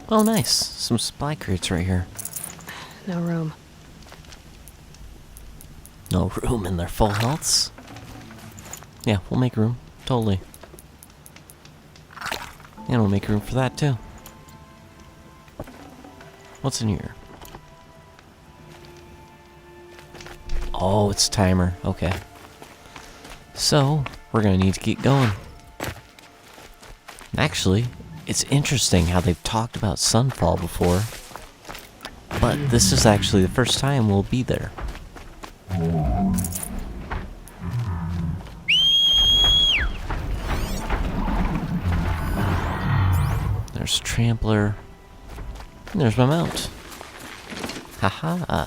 Oh, nice. Some supply crates right here. No room. No room in their full healths? Yeah, we'll make room. Totally. And we'll make room for that, too. What's in here? Oh, it's timer. Okay. So, we're gonna need to keep going. Actually, it's interesting how they've talked about Sunfall before. But this is actually the first time we'll be there. There's Trampler. And there's my mount. Haha.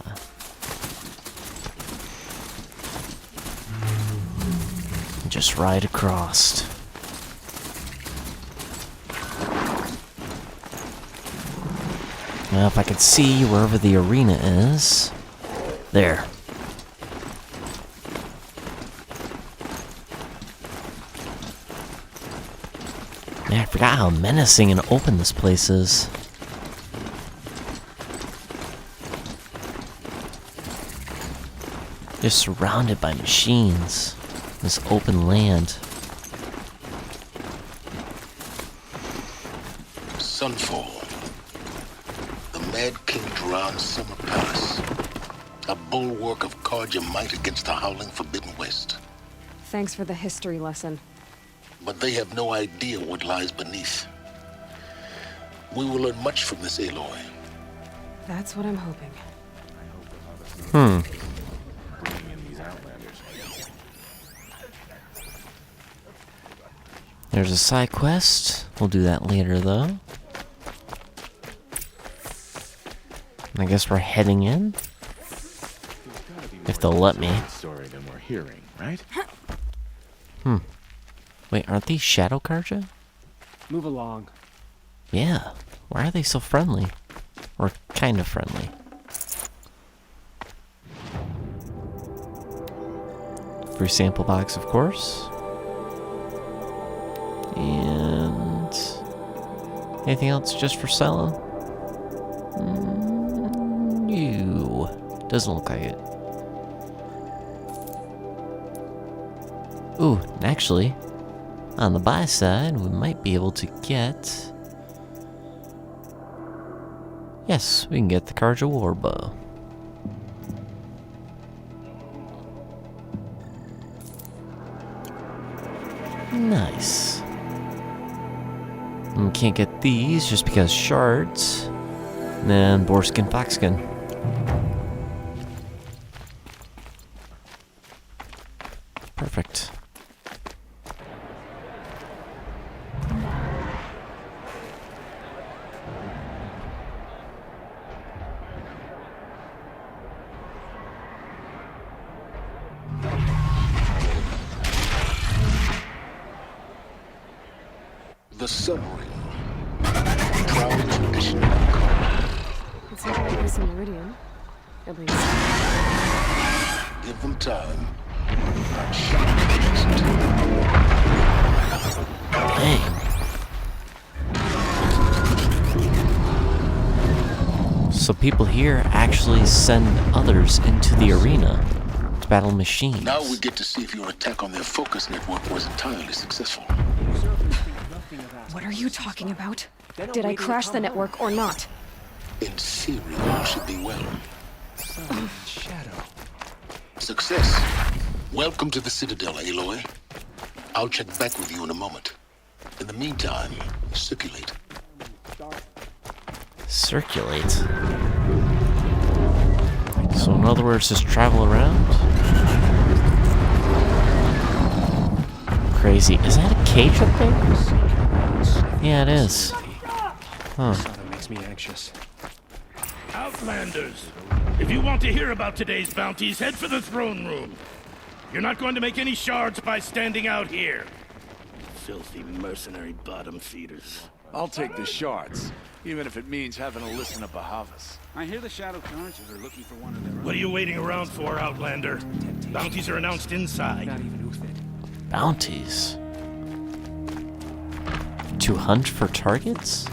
Just ride across. Now, if I could see wherever the arena is. There. Man, I forgot how menacing and open this place is. Just surrounded by machines. This open land. Sunfall. The Mad King Duran's summer palace. A bulwark of Carja might against the howling Forbidden West. Thanks for the history lesson. But they have no idea what lies beneath. We will learn much from this Aloy. That's what I'm hoping. There's a side quest. We'll do that later, though. I guess we're heading in. If they'll let me. Story than we're hearing, right? Wait, aren't these Shadow Karja? Move along. Yeah. Why are they so friendly? Or kind of friendly. Free sample box, of course. And anything else just for selling? No. Doesn't look like it. Ooh, and actually, on the buy side, we might be able to get... Yes, we can get the Karja Warbow. Nice. And we can't get these just because shards. And then boarskin, foxskin. Perfect. The submarine. Proud tradition of Koda. It's not like this in Meridian. At least. Give them time. Not shocked against. Dang. So people here actually send others into the arena to battle machines. Now we get to see if your attack on their focus network was entirely successful. What are you talking about? Did I crash the network or not? In theory, all should be well. Shadow. Success. Welcome to the Citadel, Aloy. I'll check back with you in a moment. In the meantime, circulate. Circulate. So in other words, just travel around? Crazy. Is that a cage up there? Yeah, it is. Huh. That makes me anxious. Outlanders, if you want to hear about today's bounties, head for the throne room. You're not going to make any shards by standing out here. Filthy mercenary bottom feeders. I'll take the shards, even if it means having to listen to Bahavas. I hear the Shadow Carnage are looking for one of their own. What are you waiting around for, Outlander? Bounties are announced inside. Not even Uthed. Bounties. To hunt for targets?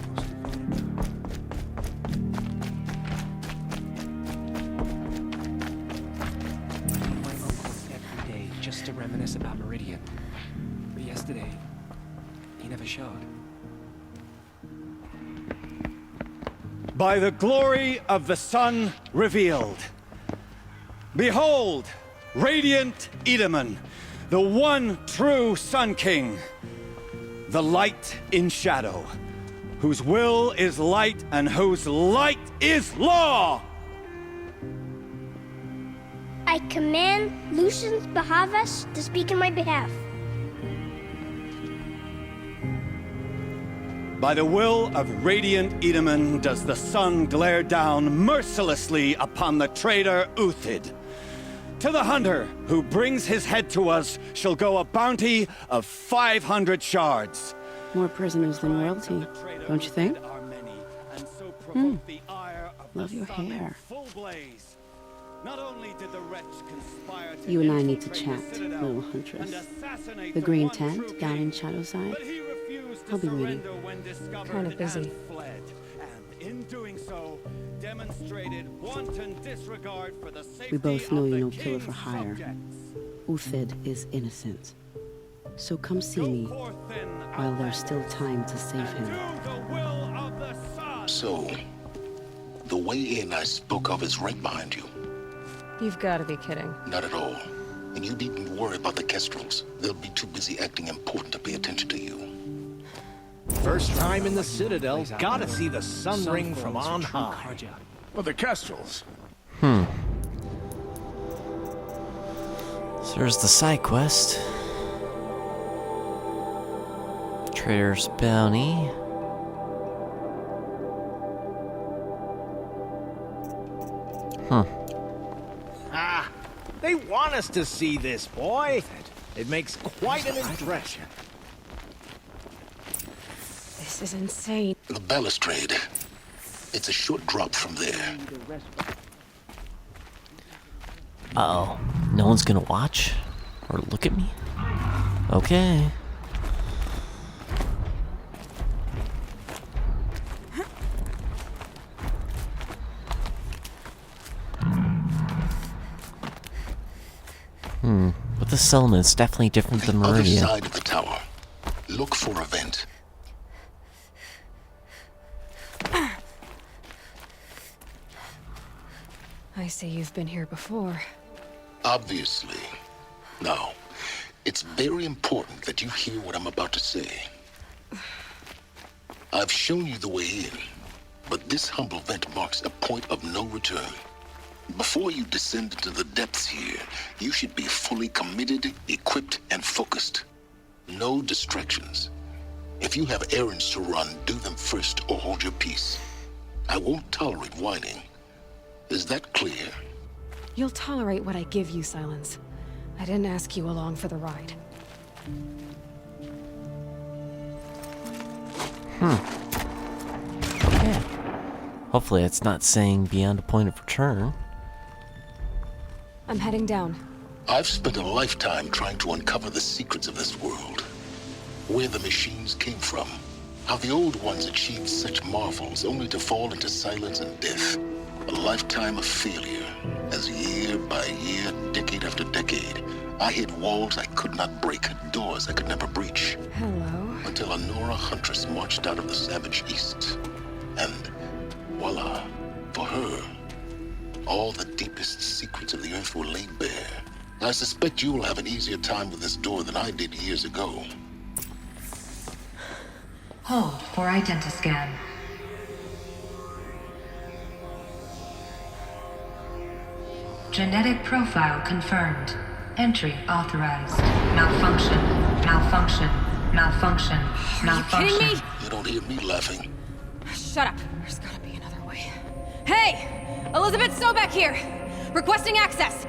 by the glory of the sun revealed. Behold, radiant Edaman, the one true Sun King, the light in shadow, whose will is light and whose light is law! I command Lucius Bahavas to speak in my behalf. By the will of radiant Edaman does the sun glare down mercilessly upon the traitor Uthid. To the hunter who brings his head to us shall go a bounty of 500 shards. More prisoners than royalty, don't you think? Love your hair. You and I need to chat, little huntress. The green tent down in Shadowside. I'll be waiting. Kind of busy. We both know you're no killer for hire. Uthid is innocent. So come see me while there's still time to save him. So, the way in I spoke of is right behind you. You've got to be kidding. Not at all. And you needn't worry about the Kestrels. They'll be too busy acting important to pay attention to you. First time in the Citadel, gotta see the sun ring from on high. Well, the Kestrels. So there's the side quest. Trader's bounty. Ah, they want us to see this, boy. It makes quite an impression. This is insane. The balustrade. It's a short drop from there. Uh-oh. No one's gonna watch? Or look at me? Okay. But this settlement's definitely different than The other Meridian. side of the tower. Look for a vent. I see you've been here before. Obviously. Now, it's very important that you hear what I'm about to say. I've shown you the way in, but this humble vent marks a point of no return. Before you descend into the depths here, you should be fully committed, equipped, and focused. No distractions. If you have errands to run, do them first or hold your peace. I won't tolerate whining. Is that clear? You'll tolerate what I give you, Silence. I didn't ask you along for the ride. Yeah. Hopefully it's not saying beyond a point of return. I'm heading down. I've spent a lifetime trying to uncover the secrets of this world. Where the machines came from. How the old ones achieved such marvels only to fall into silence and death. A lifetime of failure. As year by year, decade after decade, I hit walls I could not break, doors I could never breach. Hello. Until a Nora huntress marched out of the savage east. And voila, for her, all the deepest secrets of the earth were laid bare. I suspect you will have an easier time with this door than I did years ago. Hold for identiscan. Genetic profile confirmed. Entry authorized. Malfunction. Malfunction. Malfunction. Malfunction. Are you kidding me? You don't hear me laughing. Shut up. There's gotta be another way. Hey! Elizabeth Sobek here! Requesting access!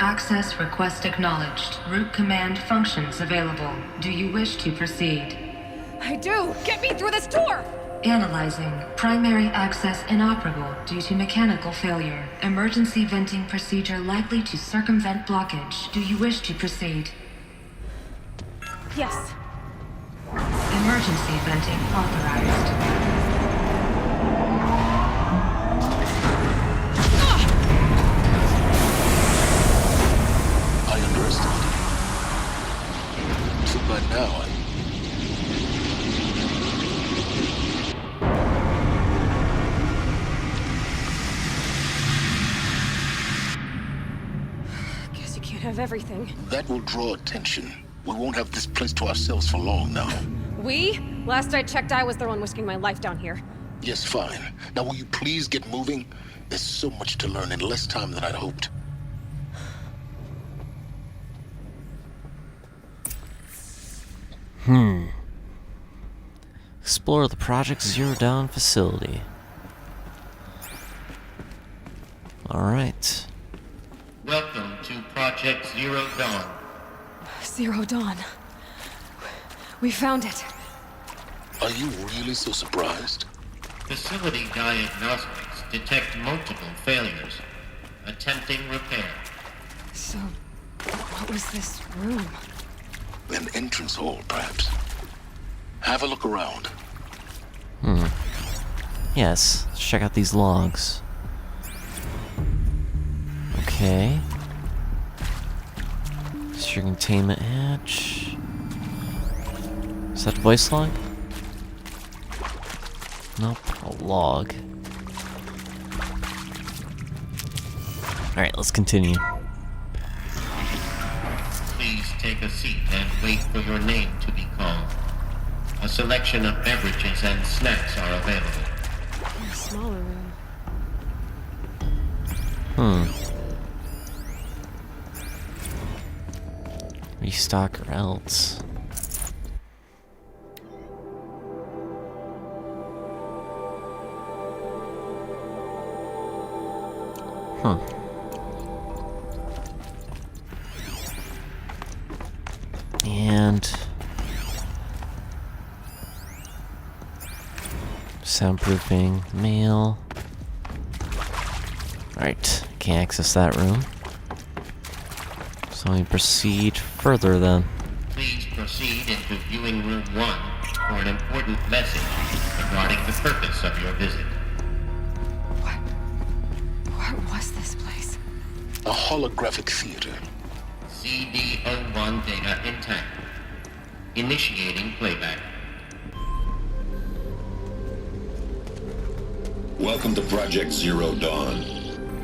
Access request acknowledged. Root command functions available. Do you wish to proceed? I do! Get me through this door! Analyzing. Primary access inoperable due to mechanical failure. Emergency venting procedure likely to circumvent blockage. Do you wish to proceed? Yes. Emergency venting authorized. I underestimated you. So by now, of everything. That will draw attention. We won't have this place to ourselves for long now. We? Last I checked, I was the one risking my life down here. Yes, fine. Now will you please get moving? There's so much to learn in less time than I'd hoped. Explore the Project Zero Dawn facility. Alright. Welcome to Project Zero Dawn. Zero Dawn. We found it. Are you really so surprised? Facility diagnostics detect multiple failures. Attempting repair. So, what was this room? An entrance hall, perhaps. Have a look around. Yes, let's check out these logs. Okay. It's your containment hatch. Is that the voice log? Nope, a log. Alright, let's continue. Please take a seat and wait for your name to be called. A selection of beverages and snacks are available. A smaller room. Restock or else. And soundproofing, mail. Alright, can't access that room. So we proceed further then. Please proceed into viewing room 1 for an important message regarding the purpose of your visit. What was this place? A holographic theater. CD01 data intact. Initiating playback. Welcome to Project Zero Dawn.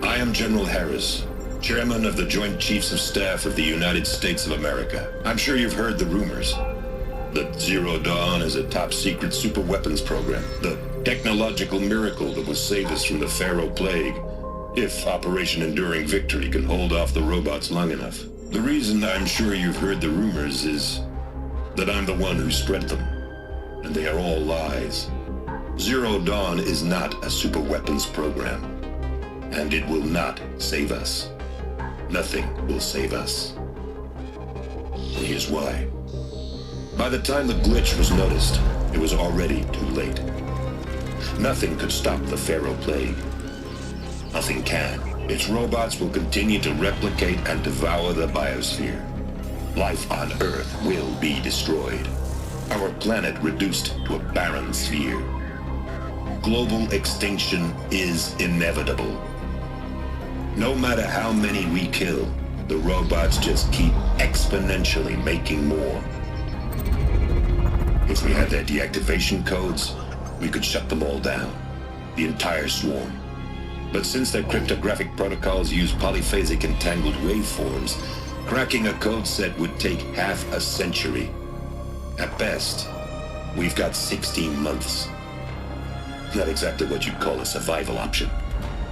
I am General Harris, Chairman of the Joint Chiefs of Staff of the United States of America. I'm sure you've heard the rumors that Zero Dawn is a top-secret superweapons program, the technological miracle that will save us from the Pharaoh Plague, if Operation Enduring Victory can hold off the robots long enough. The reason I'm sure you've heard the rumors is that I'm the one who spread them, and they are all lies. Zero Dawn is not a superweapons program, and it will not save us. Nothing will save us. And here's why. By the time the glitch was noticed, it was already too late. Nothing could stop the Pharaoh Plague. Nothing can. Its robots will continue to replicate and devour the biosphere. Life on Earth will be destroyed. Our planet reduced to a barren sphere. Global extinction is inevitable. No matter how many we kill, the robots just keep exponentially making more. If we had their deactivation codes, we could shut them all down. The entire swarm. But since their cryptographic protocols use polyphasic entangled waveforms, cracking a code set would take half a century. At best, we've got 16 months. Not exactly what you'd call a survival option.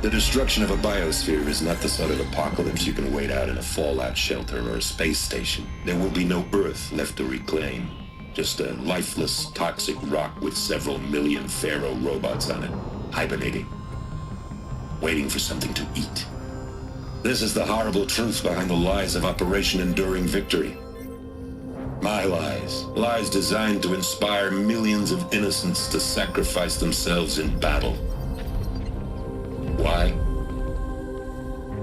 The destruction of a biosphere is not the sort of apocalypse you can wait out in a fallout shelter or a space station. There will be no Earth left to reclaim. Just a lifeless, toxic rock with several million Pharaoh robots on it, hibernating. Waiting for something to eat. This is the horrible truth behind the lies of Operation Enduring Victory. My lies. Lies designed to inspire millions of innocents to sacrifice themselves in battle. Why?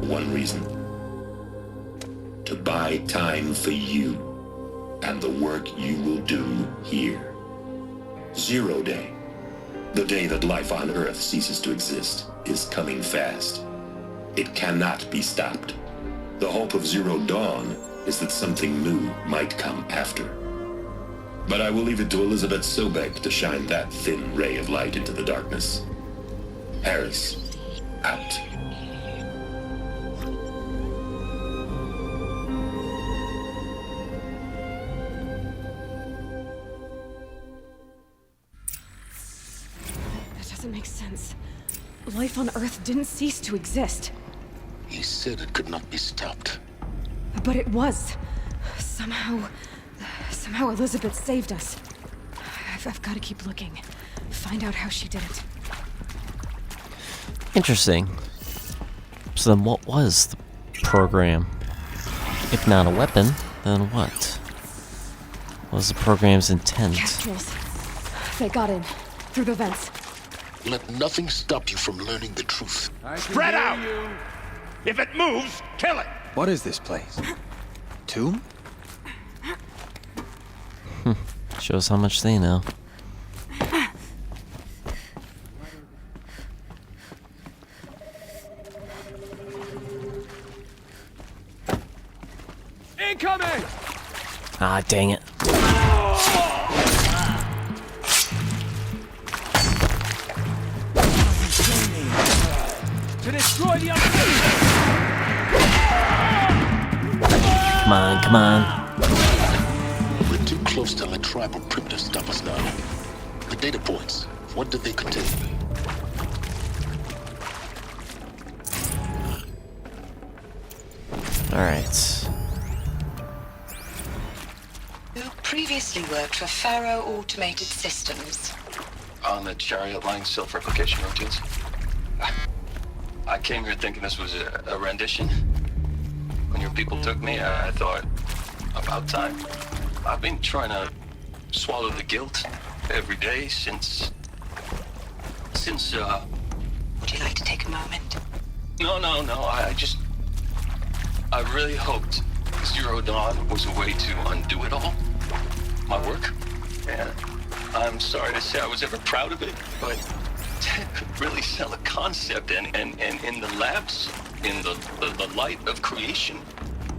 One reason. To buy time for you and the work you will do here. Zero Day. The day that life on Earth ceases to exist is coming fast. It cannot be stopped. The hope of Zero Dawn is that something new might come after. But I will leave it to Elizabeth Sobek to shine that thin ray of light into the darkness. Harris, out. doesn't make sense. Life on Earth didn't cease to exist. He said it could not be stopped. But it was. Somehow Elizabeth saved us. I've got to keep looking. Find out how she did it. Interesting. So then what was the program? If not a weapon, then what? What was the program's intent? Kestrels. They got in. Through the vents. Let nothing stop you from learning the truth. Spread out! If it moves, kill it! What is this place? Tomb? Shows how much they know. Incoming! Ah, dang it. To destroy the Come on, come on. We're too close to the tribal perimeter to stop us now. The data points, what did they contain? Alright. Who previously worked for Pharaoh Automated Systems. On the chariot line self-replication routines. I came here thinking this was a rendition. When your people took me, I thought, about time. I've been trying to swallow the guilt every day since... Would you like to take a moment? No, I really hoped Zero Dawn was a way to undo it all. My work. And I'm sorry to say I was ever proud of it, but to really sell a concept and in the labs, in the light of creation,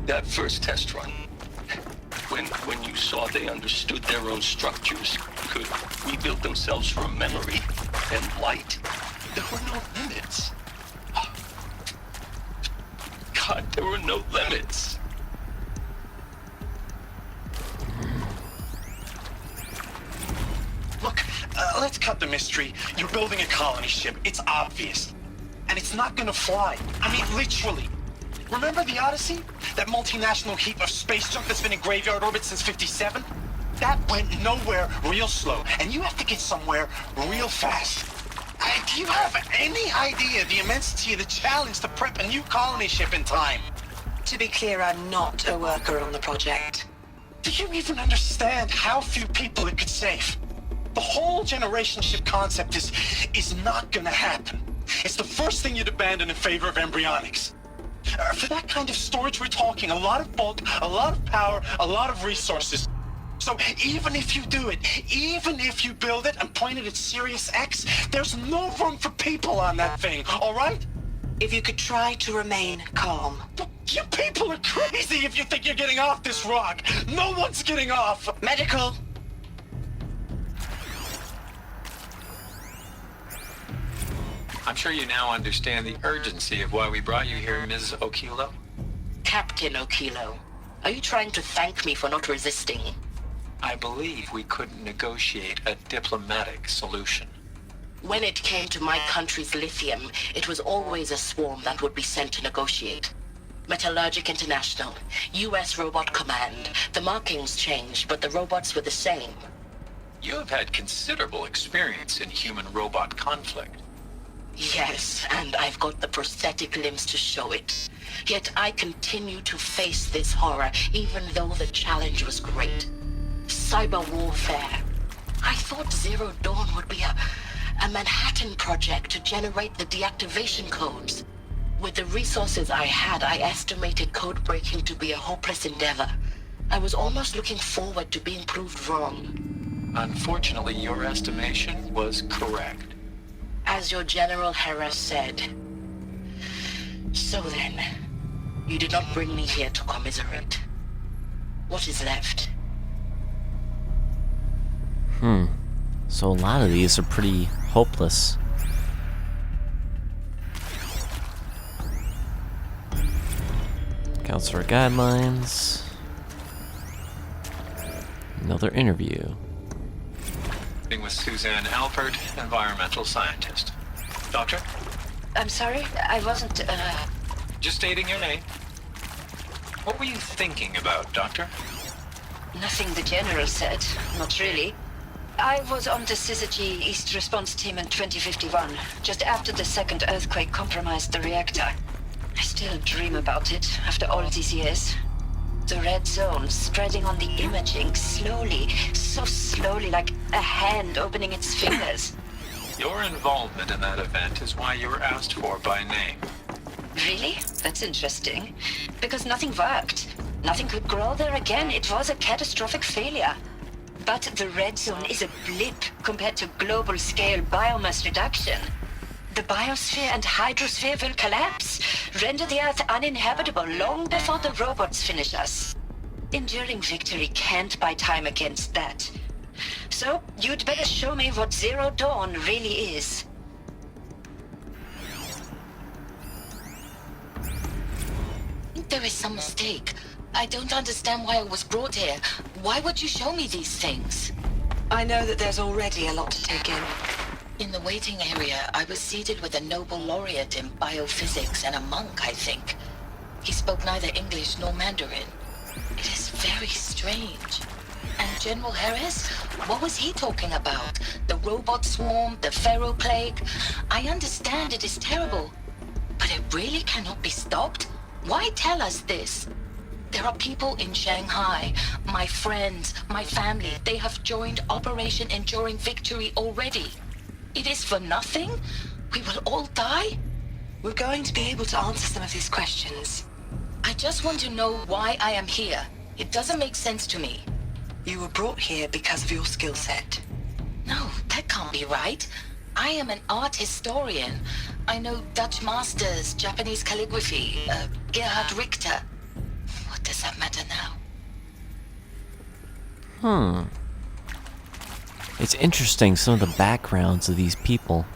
that first test run, when you saw they understood their own structures, could rebuild themselves from memory and light, there were no limits. God, there were no limits. Look, let's cut the mystery. You're building a colony ship. It's obvious. And it's not gonna fly. I mean, literally. Remember the Odyssey? That multinational heap of space junk that's been in graveyard orbit since '57? That went nowhere real slow. And you have to get somewhere real fast. Do you have any idea the immensity of the challenge to prep a new colony ship in time? To be clear, I'm not a worker on the project. Do you even understand how few people it could save? The whole generation ship concept is not gonna happen. It's the first thing you'd abandon in favor of embryonics. For that kind of storage, we're talking a lot of bulk, a lot of power, a lot of resources. So even if you do it, even if you build it and point it at Sirius X, there's no room for people on that thing, all right? If you could try to remain calm. You people are crazy if you think you're getting off this rock. No one's getting off. Medical. I'm sure you now understand the urgency of why we brought you here, Ms. Okilo. Captain Okilo, are you trying to thank me for not resisting? I believe we couldn't negotiate a diplomatic solution. When it came to my country's lithium, it was always a swarm that would be sent to negotiate. Metallurgic International, US Robot Command. The markings changed, but the robots were the same. You have had considerable experience in human-robot conflict. Yes, and I've got the prosthetic limbs to show it. Yet I continue to face this horror, even though the challenge was great. Cyber warfare. I thought Zero Dawn would be a Manhattan project to generate the deactivation codes. With the resources I had, I estimated code breaking to be a hopeless endeavor. I was almost looking forward to being proved wrong. Unfortunately, your estimation was correct. As your General Hera said. So then, you did not bring me here to commiserate. What is left? So a lot of these are pretty hopeless. Counselor guidelines. Another interview. Meeting with Suzanne Alpert, environmental scientist. Doctor? I'm sorry, I wasn't, Just stating your name. What were you thinking about, Doctor? Nothing the General said. Not really. I was on the Syzygy East Response Team in 2051, just after the second earthquake compromised the reactor. I still dream about it, after all these years. The red zone spreading on the imaging, slowly, so slowly, like a hand opening its fingers. Your involvement in that event is why you were asked for by name. Really? That's interesting. Because nothing worked. Nothing could grow there again. It was a catastrophic failure. But the red zone is a blip compared to global-scale biomass reduction. The biosphere and hydrosphere will collapse, render the Earth uninhabitable long before the robots finish us. Enduring victory can't buy time against that. So, you'd better show me what Zero Dawn really is. There is some mistake. I don't understand why I was brought here. Why would you show me these things? I know that there's already a lot to take in. In the waiting area, I was seated with a Nobel laureate in biophysics and a monk, I think. He spoke neither English nor Mandarin. It is very strange. And General Harris? What was he talking about? The robot swarm, the Pharaoh plague? I understand it is terrible. But it really cannot be stopped? Why tell us this? There are people in Shanghai, my friends, my family. They have joined Operation Enduring Victory already. It is for nothing? We will all die? We're going to be able to answer some of these questions. I just want to know why I am here. It doesn't make sense to me. You were brought here because of your skill set. No, that can't be right. I am an art historian. I know Dutch masters, Japanese calligraphy, Gerhard Richter. What does that matter now? It's interesting, some of the backgrounds of these people.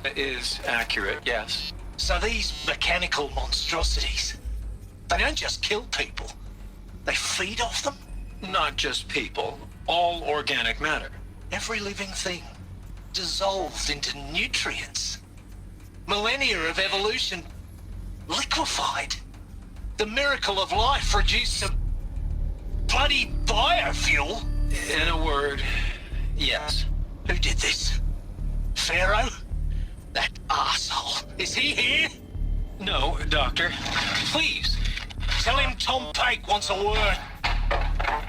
It is accurate, yes. So these mechanical monstrosities, they don't just kill people. They feed off them? Not just people. All organic matter. Every living thing dissolved into nutrients. Millennia of evolution liquefied. The miracle of life reduced to bloody biofuel. In a word, yes. Who did this? Pharaoh? That arsehole. Is he here? No, Doctor. Please, tell him Tom Pake wants a word.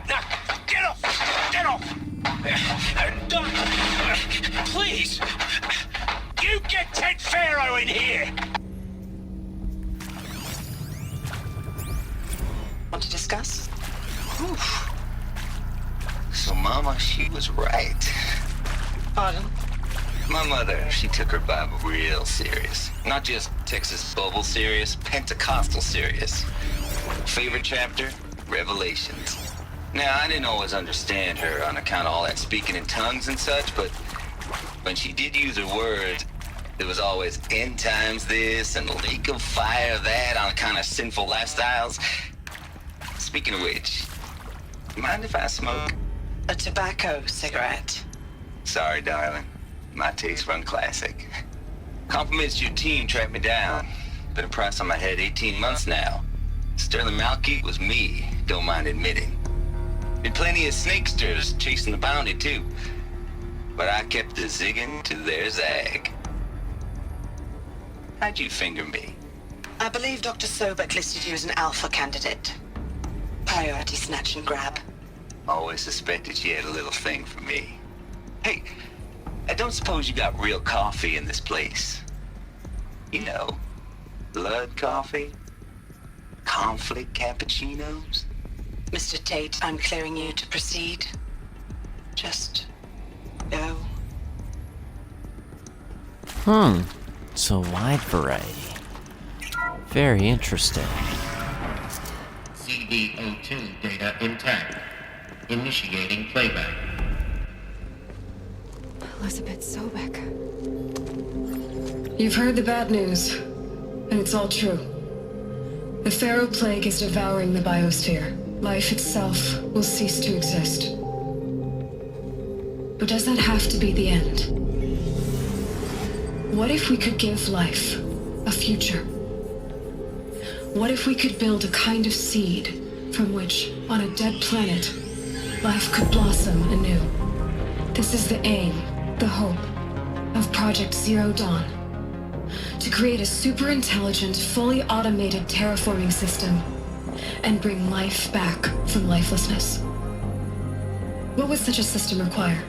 Now, get off! Get off! Doctor, please! You get Ted Pharaoh in here! Want to discuss? Oof. So Mama, she was right. Pardon? My mother, she took her Bible real serious. Not just Texas Bubble serious, Pentecostal serious. Favorite chapter? Revelations. Now, I didn't always understand her on account of all that speaking in tongues and such, but when she did use her words, there was always end times this and lake of fire that on account of sinful lifestyles. Speaking of which, mind if I smoke? A tobacco cigarette. Sorry, darling. My tastes run classic. Compliments to your team tracked me down. Been a price on my head 18 months now. Sterling Malkeet was me, don't mind admitting. Been plenty of snakesters chasing the bounty, too. But I kept the zigging to their zag. How'd you finger me? I believe Dr. Sobek listed you as an alpha candidate. Priority snatch and grab. Always suspected she had a little thing for me. Hey, I don't suppose you got real coffee in this place. You know, blood coffee? Conflict cappuccinos? Mr. Tate, I'm clearing you to proceed. Just go. So wide variety. Very interesting. CD02 data intact. Initiating playback. Elizabeth Sobek. You've heard the bad news, and it's all true. The Pharaoh plague is devouring the biosphere. Life itself will cease to exist. But does that have to be the end? What if we could give life a future? What if we could build a kind of seed from which, on a dead planet, life could blossom anew? This is the aim, the hope, of Project Zero Dawn. To create a super-intelligent, fully automated terraforming system and bring life back from lifelessness. What would such a system require?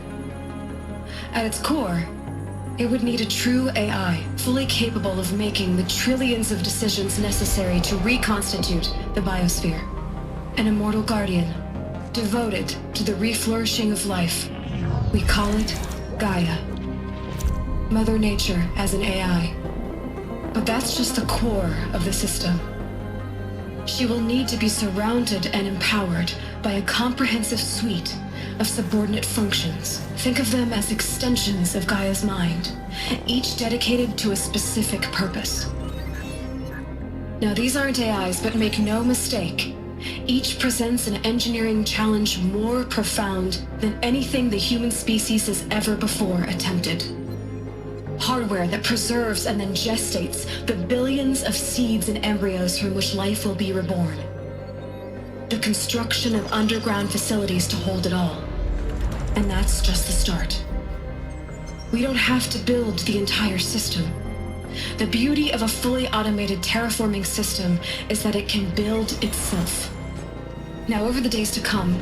At its core, it would need a true AI, fully capable of making the trillions of decisions necessary to reconstitute the biosphere. An immortal guardian, devoted to the reflourishing of life. We call it Gaia. Mother Nature as an AI. But that's just the core of the system. She will need to be surrounded and empowered by a comprehensive suite of subordinate functions. Think of them as extensions of Gaia's mind, each dedicated to a specific purpose. Now, these aren't AIs, but make no mistake, each presents an engineering challenge more profound than anything the human species has ever before attempted. Hardware that preserves and then gestates the billions of seeds and embryos from which life will be reborn. The construction of underground facilities to hold it all. And that's just the start. We don't have to build the entire system. The beauty of a fully automated terraforming system is that it can build itself. Now, over the days to come,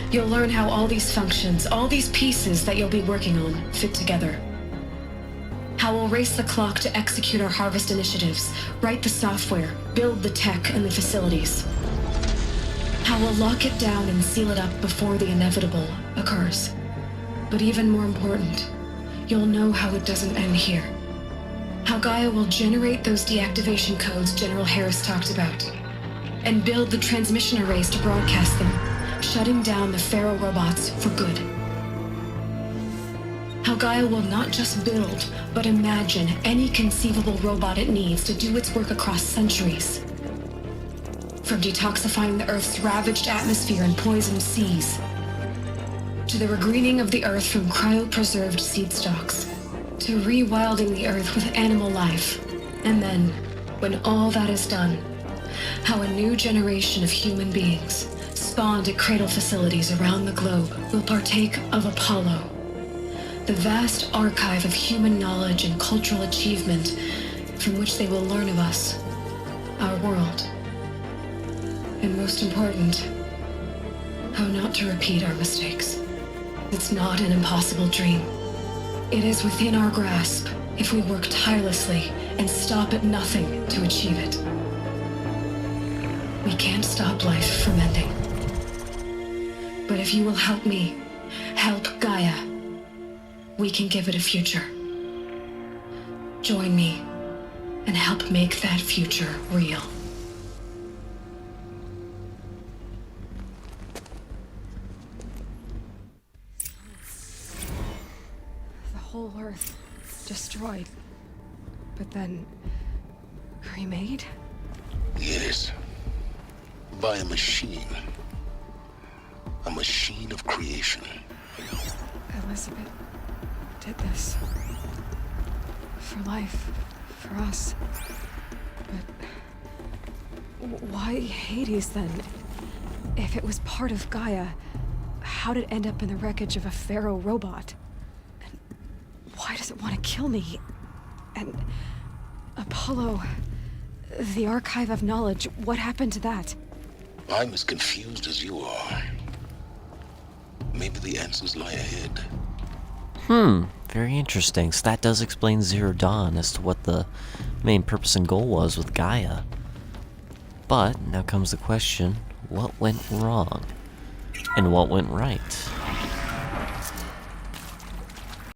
you'll learn how all these functions, all these pieces that you'll be working on, fit together. How we'll race the clock to execute our harvest initiatives, write the software, build the tech and the facilities. How we'll lock it down and seal it up before the inevitable occurs. But even more important, you'll know how it doesn't end here. How Gaia will generate those deactivation codes General Harris talked about, and build the transmission arrays to broadcast them, shutting down the Pharaoh robots for good. How Gaia will not just build, but imagine any conceivable robot it needs to do its work across centuries. From detoxifying the Earth's ravaged atmosphere and poisoned seas, to the regreening of the Earth from cryopreserved seed stalks, to rewilding the Earth with animal life. And then, when all that is done, how a new generation of human beings, spawned at cradle facilities around the globe, will partake of Apollo, the vast archive of human knowledge and cultural achievement from which they will learn of us, our world. And most important, how not to repeat our mistakes. It's not an impossible dream. It is within our grasp if we work tirelessly and stop at nothing to achieve it. We can't stop life from ending. But if you will help me, help Gaia, we can give it a future. Join me and help make that future real. The whole Earth destroyed, but then remade? Yes. By a machine. A machine of creation. Elizabeth did this. For life. For us. But why Hades then? If it was part of Gaia, how did it end up in the wreckage of a Pharaoh robot? And why does it want to kill me? And Apollo, the archive of knowledge, what happened to that? I'm as confused as you are. Maybe the answers lie ahead. Very interesting. So that does explain Zero Dawn as to what the main purpose and goal was with Gaia. But now comes the question, what went wrong? And what went right?